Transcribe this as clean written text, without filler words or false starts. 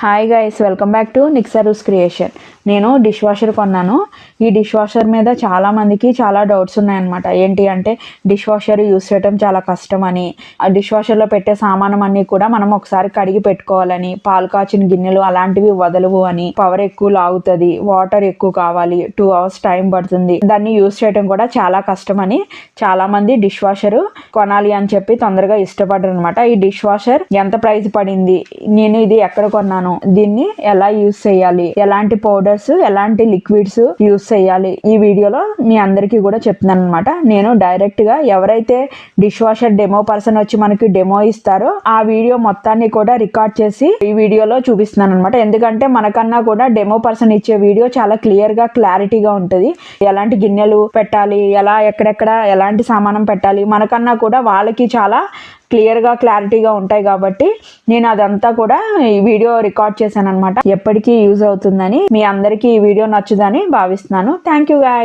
Hi guys, welcome back to నిక్సరూస్ creation. నేను dish washer కొన్నాను. ఈ డిష్ వాషర్ మీద చాలా మందికి చాలా డౌట్స్ ఉన్నాయన్నమాట. ఏంటి అంటే డిష్ వాషర్ యూస్ చేయడం చాలా కష్టం అని, ఆ డిష్ వాషర్లో పెట్టే సామానం అన్నీ కూడా మనం ఒకసారి కడిగి పెట్టుకోవాలని, పాలు కాచిన గిన్నెలు అలాంటివి వదలవు అని, పవర్ ఎక్కువ లాగుతుంది, వాటర్ ఎక్కువ కావాలి, 2 hours టైం పడుతుంది, దాన్ని యూస్ చేయడం కూడా చాలా కష్టం అని చాలా మంది డిష్ వాషర్ కొనాలి అని చెప్పి తొందరగా ఇష్టపడరు అనమాట. ఈ డిష్ వాషర్ ఎంత ప్రైస్ పడింది, నేను ఇది ఎక్కడ కొన్నాను, దీన్ని ఎలా యూస్ చేయాలి, ఎలాంటి పౌడర్స్ ఎలాంటి లిక్విడ్స్ యూస్ చేయాలి, ఈ వీడియోలో మీ అందరికీ కూడా చెప్తున్నాను అనమాట. నేను డైరెక్ట్ గా ఎవరైతే డిష్ వాషర్ డెమో పర్సన్ వచ్చి మనకి డెమో ఇస్తారో ఆ వీడియో మొత్తాన్ని కూడా రికార్డ్ చేసి ఈ వీడియోలో చూపిస్తున్నాను అనమాట. ఎందుకంటే మనకన్నా కూడా డెమో పర్సన్ ఇచ్చే వీడియో చాలా క్లియర్ గా క్లారిటీగా ఉంటుంది. ఎలాంటి గిన్నెలు పెట్టాలి, ఎలా ఎక్కడెక్కడ ఎలాంటి సామానం పెట్టాలి, మనకన్నా కూడా వాళ్ళకి చాలా క్లియర్గా క్లారిటీగా ఉంటాయి. కాబట్టి నేను అదంతా కూడా ఈ వీడియో రికార్డ్ చేశాను అనమాట. ఎప్పటికీ యూజ్ అవుతుందని, మీ అందరికీ ఈ వీడియో నచ్చుదని భావిస్తున్నాను. Thank you guys.